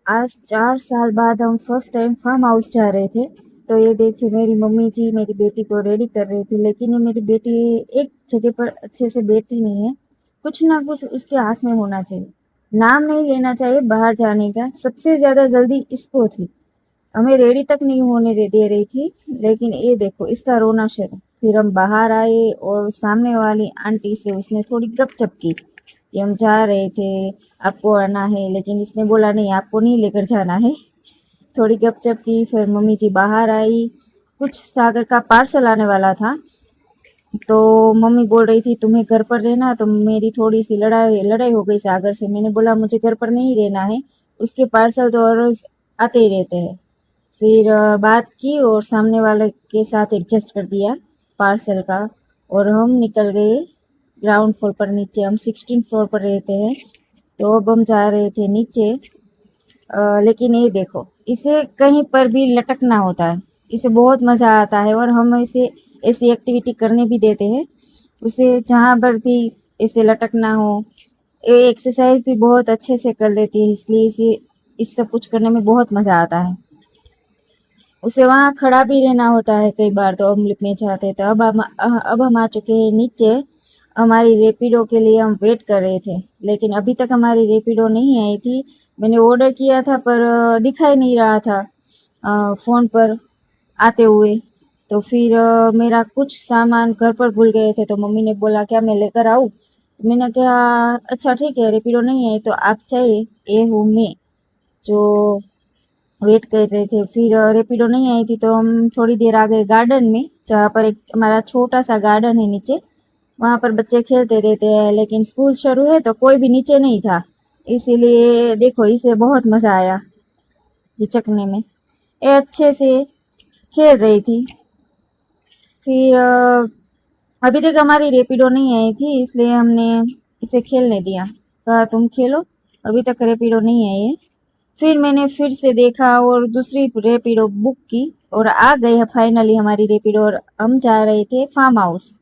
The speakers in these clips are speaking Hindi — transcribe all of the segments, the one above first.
आज 4 साल बाद हम फर्स्ट टाइम फार्म हाउस जा रहे थे। तो ये देखिए मेरी मम्मी जी मेरी बेटी को रेडी कर रही थी, लेकिन ये मेरी बेटी एक जगह पर अच्छे से बैठती नहीं है। कुछ ना कुछ उसके हाथ में होना चाहिए, नाम नहीं लेना चाहिए बाहर जाने का। सबसे ज्यादा जल्दी इसको थी, हमें रेडी तक नहीं होने दे रही थी। लेकिन ये देखो इसका रोना शुरू। फिर हम बाहर आए और सामने वाली आंटी से उसने थोड़ी गपशप की कि हम जा रहे थे, आपको आना है, लेकिन इसने बोला नहीं आपको नहीं लेकर जाना है। थोड़ी गपशप की, फिर मम्मी जी बाहर आई। कुछ सागर का पार्सल आने वाला था, तो मम्मी बोल रही थी तुम्हें घर पर रहना। तो मेरी थोड़ी सी लड़ाई लड़ाई हो गई सागर से। मैंने बोला मुझे घर पर नहीं रहना है, उसके पार्सल तो रोज आते ही रहते हैं। फिर बात की और सामने वाले के साथ एडजस्ट कर दिया पार्सल का, और हम निकल गए ग्राउंड फ्लोर पर। नीचे हम 16 फ्लोर पर रहते हैं, तो अब हम जा रहे थे नीचे। लेकिन ये देखो इसे कहीं पर भी लटकना होता है, इसे बहुत मज़ा आता है और हम इसे ऐसी एक्टिविटी करने भी देते हैं उसे जहाँ पर भी इसे लटकना हो। ये एक्सरसाइज भी बहुत अच्छे से कर लेती है, इसलिए इसे इस सब कुछ करने में बहुत मज़ा आता है। उसे वहाँ खड़ा भी रहना होता है कई बार, तो हम लिप में जाते हैं। तो अब हम आ चुके हैं नीचे। हमारी रैपिडो के लिए हम वेट कर रहे थे, लेकिन अभी तक हमारी रैपिडो नहीं आई थी। मैंने ऑर्डर किया था पर दिखाई नहीं रहा था फ़ोन पर आते हुए। तो फिर मेरा कुछ सामान घर पर भूल गए थे, तो मम्मी ने बोला क्या मैं लेकर आऊँ। मैंने कहा अच्छा ठीक है, रैपिडो नहीं आई तो आप चाहिए, ये हूँ मैं जो वेट कर रहे थे। फिर रैपिडो नहीं आई थी, तो हम थोड़ी देर आ गए गार्डन में, जहाँ पर एक हमारा छोटा सा गार्डन है नीचे। वहाँ पर बच्चे खेलते रहते हैं, लेकिन स्कूल शुरू है तो कोई भी नीचे नहीं था। इसीलिए देखो इसे बहुत मज़ा आया हिचकने में, ये अच्छे से खेल रही थी। फिर अभी तक हमारी रैपिडो नहीं आई थी, इसलिए हमने इसे खेलने दिया, कहा तुम खेलो, अभी तक रैपिडो नहीं आई है। फिर मैंने फिर से देखा और दूसरी रैपिडो बुक की और आ गई है फाइनली हमारी रैपिडो, और हम जा रहे थे फार्म हाउस।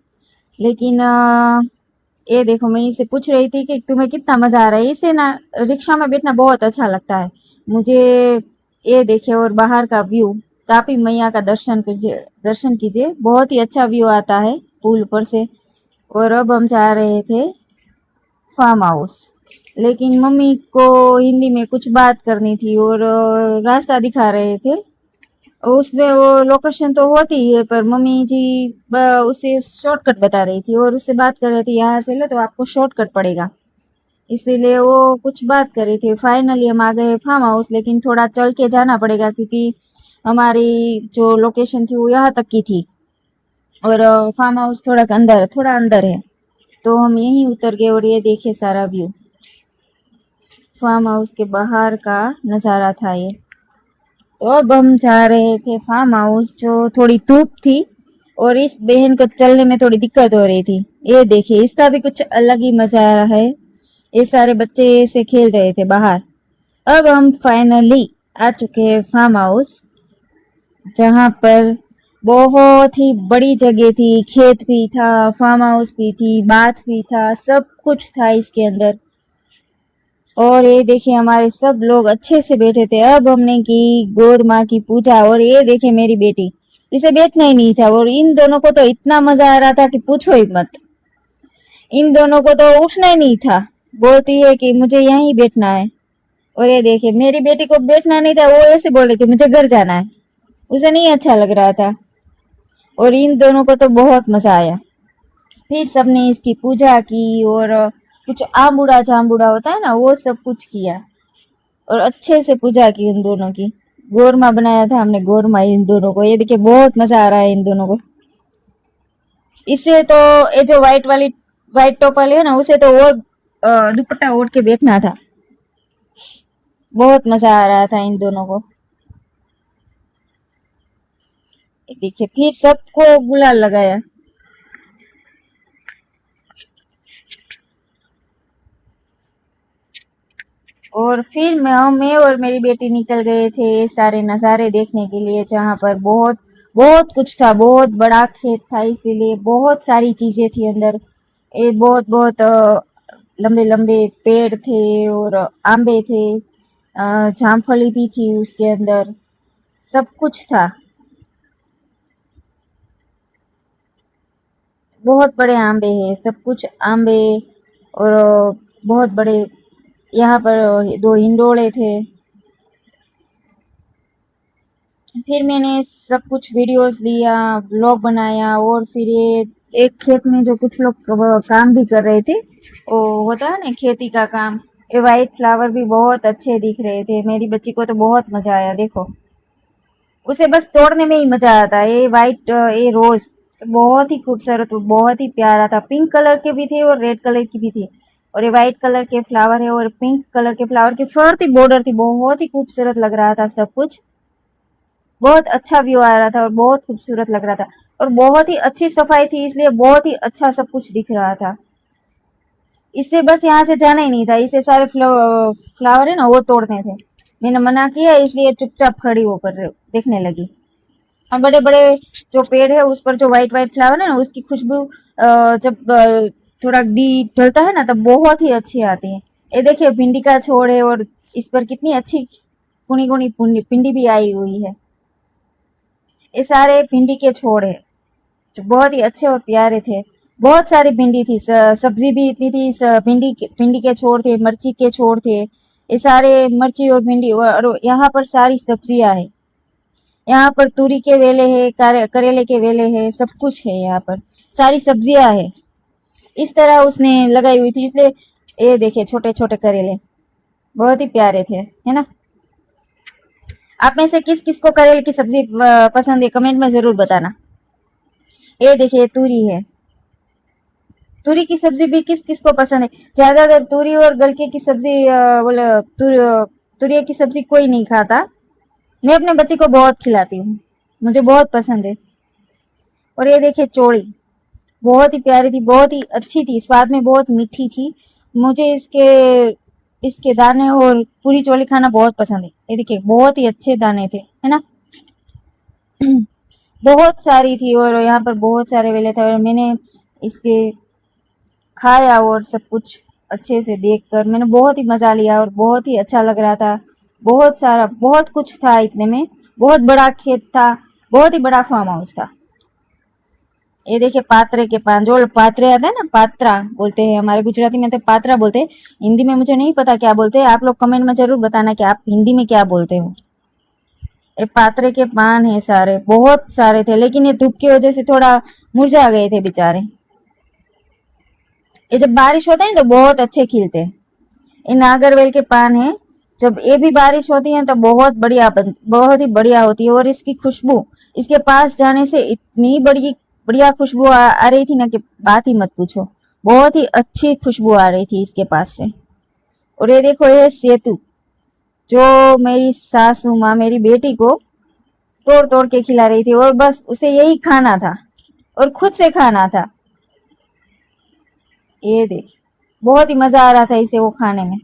लेकिन ये देखो मैं इसे पूछ रही थी कि तुम्हें कितना मज़ा आ रहा है। इसे ना रिक्शा में बैठना बहुत अच्छा लगता है मुझे। ये देखे और बाहर का व्यू, तापी मैया का दर्शन कीजिए, बहुत ही अच्छा व्यू आता है पुल पर से। और अब हम जा रहे थे फार्म हाउस, लेकिन मम्मी को हिंदी में कुछ बात करनी थी और रास्ता दिखा रहे थे। उसमें वो लोकेशन तो होती है, पर मम्मी जी उसे शॉर्टकट बता रही थी और उससे बात कर रहे थे यहाँ से लो तो आपको शॉर्टकट पड़ेगा, इसीलिए वो कुछ बात कर रही थी। फाइनली हम आ गए फार्म हाउस, लेकिन थोड़ा चल के जाना पड़ेगा क्योंकि हमारी जो लोकेशन थी वो यहाँ तक की थी और फार्म हाउस थोड़ा अंदर है। तो हम यहीं उतर गए और ये देखिए सारा व्यू फार्म हाउस के बाहर का नज़ारा था ये। तो अब हम जा रहे थे फार्म हाउस, जो थोड़ी धूप थी और इस बहन को चलने में थोड़ी दिक्कत हो रही थी। ये देखिए इसका भी कुछ अलग ही मजा आ रहा है, ये सारे बच्चे ऐसे खेल रहे थे बाहर। अब हम फाइनली आ चुके हैं फार्म हाउस, जहाँ पर बहुत ही बड़ी जगह थी, खेत भी था, फार्म हाउस भी थी, बाथ भी था, सब कुछ था इसके अंदर। और ये देखिए हमारे सब लोग अच्छे से बैठे थे। अब हमने की गौर माँ की पूजा, और ये देखिए मेरी बेटी, इसे बैठना ही नहीं था और इन दोनों को तो इतना मजा आ रहा था कि पूछो ही मत। इन दोनों को तो उठना ही नहीं था, बोलती है कि मुझे यहीं बैठना है। और ये देखिए मेरी बेटी को बैठना नहीं था, वो ऐसे बोल रही थी मुझे घर जाना है, उसे नहीं अच्छा लग रहा था। और इन दोनों को तो बहुत मजा आया। फिर सबने इसकी पूजा की और कुछ आमूड़ा जामूड़ा होता है ना वो सब कुछ किया और अच्छे से पूजा की उन दोनों की। गोरमा बनाया था हमने, गोरमा इन दोनों को। ये देखिए बहुत मजा आ रहा है इन दोनों को। इससे तो ये जो व्हाइट टॉप वाली है ना, उसे तो और दुपट्टा ओढ़ के बैठना था। बहुत मजा आ रहा था इन दोनों को। ये देखिए फिर सबको गुलाल लगाया। और फिर मैं और मेरी बेटी निकल गए थे सारे नज़ारे देखने के लिए, जहाँ पर बहुत बहुत कुछ था। बहुत बड़ा खेत था, इसीलिए बहुत सारी चीज़ें थी अंदर। ये बहुत बहुत लंबे लंबे पेड़ थे और आंबे थे। जामफली भी थी उसके अंदर, सब कुछ था। बहुत बड़े आंबे हैं, सब कुछ आंबे। और बहुत बड़े यहाँ पर 2 हिंडोले थे। फिर मैंने सब कुछ वीडियोस लिया, ब्लॉग बनाया। और फिर ये एक खेत में जो कुछ लोग काम भी कर रहे थे, वो होता है ना खेती का काम, ये वाइट फ्लावर भी बहुत अच्छे दिख रहे थे। मेरी बच्ची को तो बहुत मजा आया। देखो, उसे बस तोड़ने में ही मजा आता है। ये वाइट ये रोज तो बहुत ही खूबसूरत, बहुत ही प्यारा था। पिंक कलर के भी थे और रेड कलर की भी थी। और ये वाइट कलर के फ्लावर है और पिंक कलर के फ्लावर की फर थी, बॉर्डर थी। बहुत ही खूबसूरत लग रहा था सब कुछ। बहुत अच्छा व्यू आ रहा था और बहुत खूबसूरत लग रहा था। और बहुत ही अच्छी सफाई थी, इसलिए बहुत ही अच्छा सब कुछ दिख रहा था। इससे बस यहाँ से जाना ही नहीं था, इससे सारे फ्लावर है ना वो तोड़ने थे। मैंने मना किया, इसलिए चुपचाप खड़ी होकर देखने लगी। और बड़े बड़े जो पेड़ है उस पर जो व्हाइट व्हाइट फ्लावर है ना, उसकी खुशबू जब थोड़ा दी ढलता है ना, तब बहुत ही अच्छी आती है। ये देखिए, भिंडी का छोड़ है और इस पर कितनी अच्छी कुनी कुनी पिंडी भी आई हुई है। ये सारे भिंडी के छोड़ है जो बहुत ही अच्छे और प्यारे थे। बहुत सारी भिंडी थी, सब्जी भी इतनी थी। भिंडी के छोड़ थे, मिर्ची के छोड़ थे। ये सारे मिर्ची और भिंडी, और यहाँ पर सारी सब्जियां है। यहाँ पर तूरी के वेले है, करेले के वेले है, सब कुछ है। यहाँ पर सारी सब्जियां है। इस तरह उसने लगाई हुई थी, इसलिए ये देखिए छोटे छोटे करेले बहुत ही प्यारे थे, है ना। आप में से किस किस को करेले की सब्जी पसंद है, कमेंट में जरूर बताना। ये देखिए तूरी है, तूरी की सब्जी भी किस किस को पसंद है। ज्यादातर तूरी और गलके की सब्जी बोले तुरिया की सब्जी कोई नहीं खाता। मैं अपने बच्चे को बहुत खिलाती हूँ, मुझे बहुत पसंद है। और ये देखिए चोड़ी, बहुत ही प्यारी थी, बहुत ही अच्छी थी, स्वाद में बहुत मीठी थी। मुझे इसके इसके दाने और पूरी चोली खाना बहुत पसंद है। ये देखिए बहुत ही अच्छे दाने थे, है ना। बहुत सारी थी और यहाँ पर बहुत सारे वेले थे। और मैंने इसके खाया और सब कुछ अच्छे से देखकर मैंने बहुत ही मजा लिया और बहुत ही अच्छा लग रहा था। बहुत सारा बहुत कुछ था इतने में। बहुत बड़ा खेत था, बहुत ही बड़ा फार्म हाउस था। ये देखिए पात्रे के पान, जो पात्रे आता है ना, पात्रा बोलते हैं हमारे गुजराती में, तो पात्रा बोलते हैं। हिंदी में मुझे नहीं पता क्या बोलते हैं, आप लोग कमेंट में जरूर बताना कि आप हिंदी में क्या बोलते हो। ये पात्रे के पान है सारे, बहुत सारे थे, लेकिन ये धूप की वजह से थोड़ा मुरझा गए थे बेचारे। ये जब बारिश होता है तो बहुत अच्छे खिलते हैं। ये नागरवेल के पान है, जब ये भी बारिश होती है तो बहुत ही बढ़िया होती है। और इसकी खुशबू, इसके पास जाने से इतनी बढ़िया खुशबू आ रही थी ना कि बात ही मत पूछो। बहुत ही अच्छी खुशबू आ रही थी इसके पास से। और ये देखो, ये सेतु जो मेरी सासू माँ मेरी बेटी को तोड़ तोड़ के खिला रही थी, और बस उसे यही खाना था और खुद से खाना था। ये देखिए, बहुत ही मजा आ रहा था इसे वो खाने में।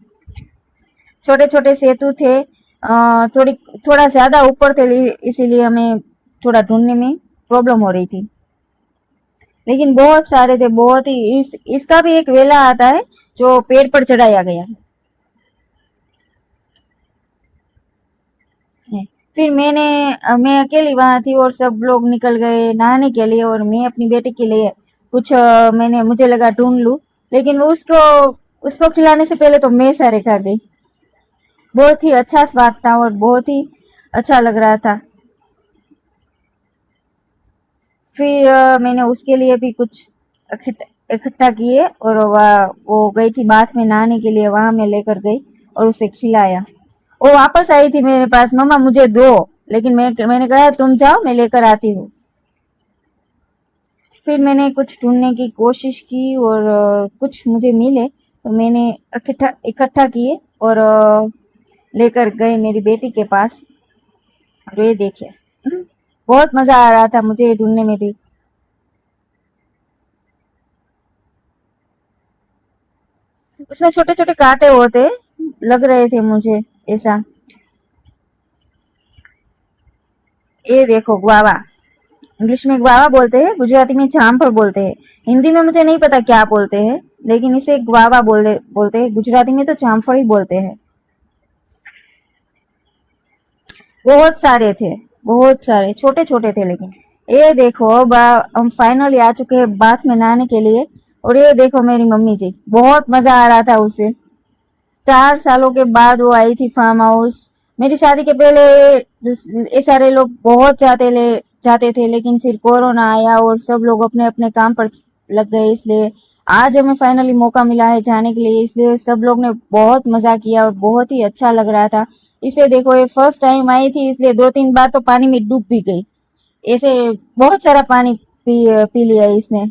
छोटे छोटे सेतु थे, थोड़ी थोड़ा ज्यादा ऊपर थे, इसीलिए हमें थोड़ा ढूंढने में प्रॉब्लम हो रही थी। लेकिन बहुत सारे थे, बहुत ही इसका भी एक वेला आता है जो पेड़ पर चढ़ाया गया है। फिर मैं अकेली वहां थी और सब लोग निकल गए नहाने के लिए, और मैं अपनी बेटी के लिए कुछ मुझे लगा ढूंढ लूं। लेकिन वो उसको उसको खिलाने से पहले तो मैं सारे खा गई। बहुत ही अच्छा स्वाद था और बहुत ही अच्छा लग रहा था। फिर मैंने उसके लिए भी कुछ इकट्ठा किए, और वो गई थी बाथ में नहाने के लिए, वहां मैं लेकर गई और उसे खिलाया। वो वापस आई थी मेरे पास, मम्मा मुझे दो। लेकिन मैंने कहा तुम जाओ, मैं लेकर आती हूँ। फिर मैंने कुछ ढूंढने की कोशिश की और कुछ मुझे मिले तो मैंने इकट्ठा इकट्ठा किए और लेकर गए मेरी बेटी के पास। और ये देखिए, बहुत मजा आ रहा था मुझे ढूंढने में भी। उसमें छोटे छोटे कांटे होते लग रहे थे मुझे ऐसा। ये देखो ग्वावा, इंग्लिश में ग्वावा बोलते हैं, गुजराती में जामफल बोलते हैं। हिंदी में मुझे नहीं पता क्या बोलते हैं, लेकिन इसे ग्वावा बोलते हैं। गुजराती में तो जामफल ही बोलते हैं। बहुत सारे थे, बहुत सारे छोटे छोटे थे। लेकिन ये देखो अब हम फाइनली आ चुके हैं बाथ में नहाने के लिए। और ये देखो मेरी मम्मी जी, बहुत मजा आ रहा था उसे। 4 सालों के बाद वो आई थी फार्म हाउस। मेरी शादी के पहले ये सारे लोग बहुत जाते थे, लेकिन फिर कोरोना आया और सब लोग अपने अपने काम पर लग गए, इसलिए आज हमें फाइनली मौका मिला है जाने के लिए। इसलिए सब लोग ने बहुत मजा किया और बहुत ही अच्छा लग रहा था। इसे देखो, ये फर्स्ट टाइम आई थी, इसलिए 2-3 बार तो पानी में डूब भी गई। ऐसे बहुत सारा पानी पी लिया इसने।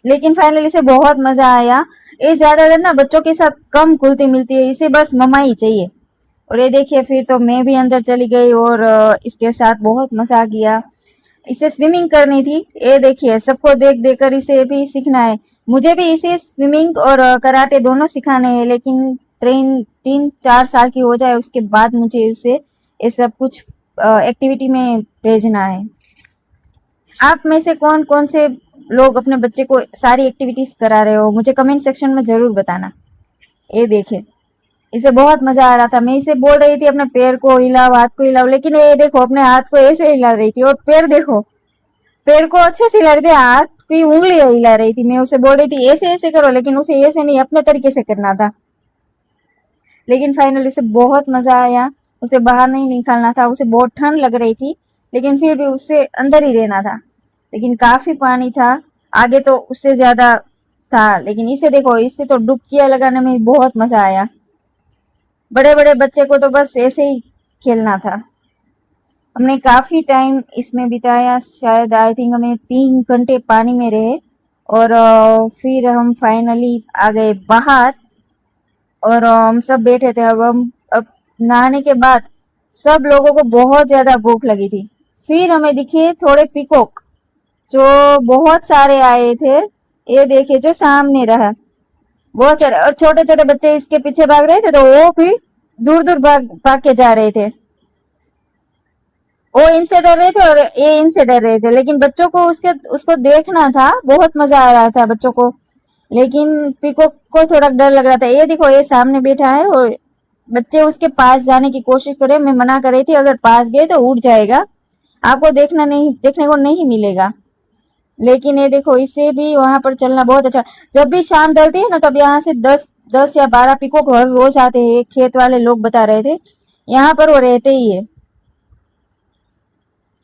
लेकिन फाइनली इसे बहुत मजा आया। ये ज्यादातर ना बच्चों के साथ कम घुलती मिलती है, इसे बस मम्मा ही चाहिए। और ये देखिए, फिर तो मैं भी अंदर चली गई और इसके साथ बहुत मजा किया। इसे स्विमिंग करनी थी। ये देखिए, सबको देख देख कर इसे भी सीखना है। मुझे भी इसे स्विमिंग और कराटे दोनों सिखाने हैं, लेकिन 3-4 साल की हो जाए उसके बाद मुझे उसे ये सब कुछ एक्टिविटी में भेजना है। आप में से कौन कौन से लोग अपने बच्चे को सारी एक्टिविटीज करा रहे हो, मुझे कमेंट सेक्शन में जरूर बताना। ये देखे, इसे बहुत मजा आ रहा था। मैं इसे बोल रही थी अपने पैर को हिलाओ, हाथ को हिलाओ, लेकिन ये देखो अपने हाथ को ऐसे हिला रही थी। और पैर देखो, पैर को अच्छे से हिला रही थी, हाथ की उंगली हिला रही थी। मैं उसे बोल रही थी ऐसे ऐसे करो, लेकिन उसे ऐसे नहीं, अपने तरीके से करना था। लेकिन फाइनली उसे बहुत मजा आया। उसे बाहर नहीं निकालना था, उसे बहुत ठंड लग रही थी, लेकिन फिर भी उससे अंदर ही रहना था। लेकिन काफी पानी था, आगे तो उससे ज्यादा था। लेकिन इसे देखो, इससे तो डुबकियां लगाने में बहुत मजा आया। बड़े बड़े बच्चे को तो बस ऐसे ही खेलना था। हमने काफी टाइम इसमें बिताया, शायद आई थिंक हमें 3 घंटे पानी में रहे। और फिर हम फाइनली आ गए बाहर। और हम सब बैठे थे। अब नहाने के बाद सब लोगों को बहुत ज्यादा भूख लगी थी। फिर हमें दिखे थोड़े पीकॉक, जो बहुत सारे आए थे। ये देखिए, जो सामने रहा, बहुत सारे। और छोटे छोटे बच्चे इसके पीछे भाग रहे थे, तो वो भी दूर दूर भाग भाग के जा रहे थे। वो इनसे डर रहे थे और ये इनसे डर रहे थे, लेकिन बच्चों को उसको देखना था, बहुत मजा आ रहा था बच्चों को। लेकिन पीकॉक को थोड़ा डर लग रहा था। ये देखो, ये सामने बैठा है और बच्चे उसके पास जाने की कोशिश करे। मैं मना कर रही थी, अगर पास गए तो उड़ जाएगा, आपको देखने को नहीं मिलेगा। लेकिन ये देखो, इसे भी वहां पर चलना बहुत अच्छा। जब भी शाम ढलती है ना, तब यहाँ से 10 या 12 पीकॉक हर रोज आते हैं, खेत वाले लोग बता रहे थे। यहाँ पर वो रहते ही है,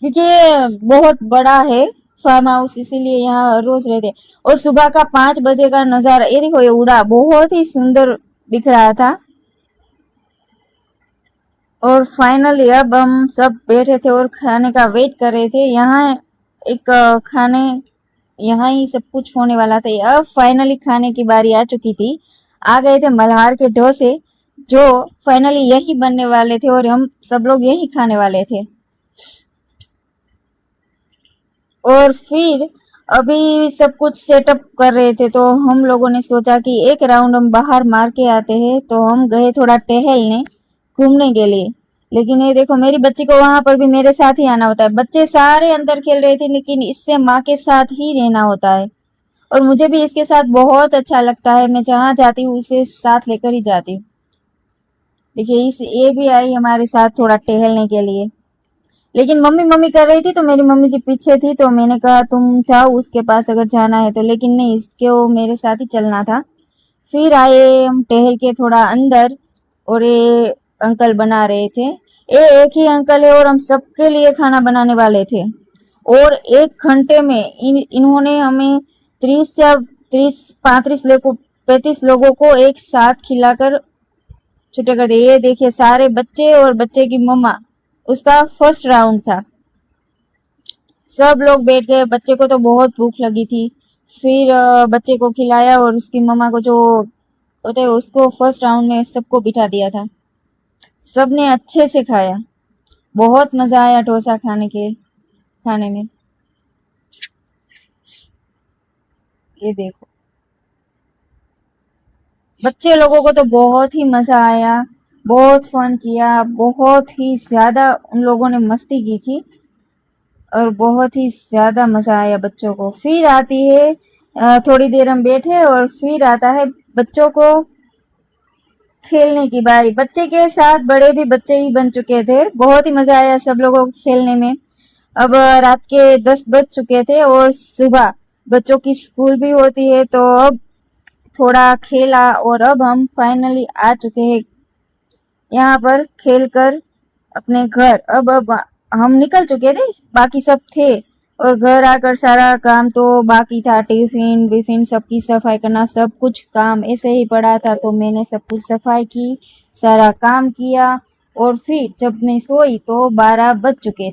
क्योंकि ये बहुत बड़ा है फार्म हाउस, इसीलिए यहाँ रोज रहते हैं। और सुबह का 5 बजे का नजारा, ये देखो, ये उड़ा बहुत ही सुंदर दिख रहा था। और फाइनली अब हम सब बैठे थे और खाने का वेट कर रहे थे। यहाँ एक खाने यहाँ ही सब कुछ होने वाला था। अब फाइनली खाने की बारी आ चुकी थी। आ गए थे मल्हार के डोसे, जो फाइनली यही बनने वाले थे और हम सब लोग यही खाने वाले थे। और फिर अभी सब कुछ सेटअप कर रहे थे, तो हम लोगों ने सोचा कि एक राउंड हम बाहर मार के आते हैं। तो हम गए थोड़ा टहलने, घूमने के लिए। लेकिन ये देखो, मेरी बच्ची को वहां पर भी मेरे साथ ही आना होता है। बच्चे सारे अंदर खेल रहे थे, लेकिन इससे माँ के साथ ही रहना होता है। और मुझे भी इसके साथ बहुत अच्छा लगता है, मैं जहां जाती हूँ इसे साथ लेकर ही जाती हूँ। देखिए, इस ये भी आई हमारे साथ थोड़ा टहलने के लिए। लेकिन मम्मी मम्मी कर रही थी, तो मेरी मम्मी जी पीछे थी, तो मैंने कहा तुम जाओ उसके पास अगर जाना है तो। लेकिन नहीं, इसके वो मेरे साथ ही चलना था। फिर आए हम टहल के थोड़ा अंदर, और ये अंकल बना रहे थे। ये एक ही अंकल है और हम सबके लिए खाना बनाने वाले थे। और 1 घंटे में इन्होंने हमें 30 या 35 लोगों 35 लोगों को एक साथ खिलाकर छुट्टे कर दिए। ये देखिए, सारे बच्चे और बच्चे की मम्मा, उसका फर्स्ट राउंड था। सब लोग बैठ गए, बच्चे को तो बहुत भूख लगी थी। फिर बच्चे को खिलाया और उसकी मम्मा को, जो होता है, उसको फर्स्ट राउंड में सबको बिठा दिया था। सबने अच्छे से खाया, बहुत मजा आया डोसा खाने में। ये देखो, बच्चे लोगों को तो बहुत ही मजा आया, बहुत फन किया, बहुत ही ज्यादा उन लोगों ने मस्ती की थी। और बहुत ही ज्यादा मजा आया बच्चों को। फिर आती है थोड़ी देर हम बैठे, और फिर आता है बच्चों को खेलने की बारी। बच्चे के साथ बड़े भी बच्चे ही बन चुके थे। बहुत ही मजा आया सब लोगों को खेलने में। अब रात के 10 बज चुके थे और सुबह बच्चों की स्कूल भी होती है, तो अब थोड़ा खेला और अब हम फाइनली आ चुके हैं यहाँ पर खेलकर अपने घर। अब हम निकल चुके थे, बाकी सब थे, और घर आकर सारा काम तो बाकी था, टिफिन विफिन सबकी सफाई करना, सब कुछ काम ऐसे ही पड़ा था। तो मैंने सब कुछ सफाई की, सारा काम किया, और फिर जब मैं सोई तो 12 बज चुके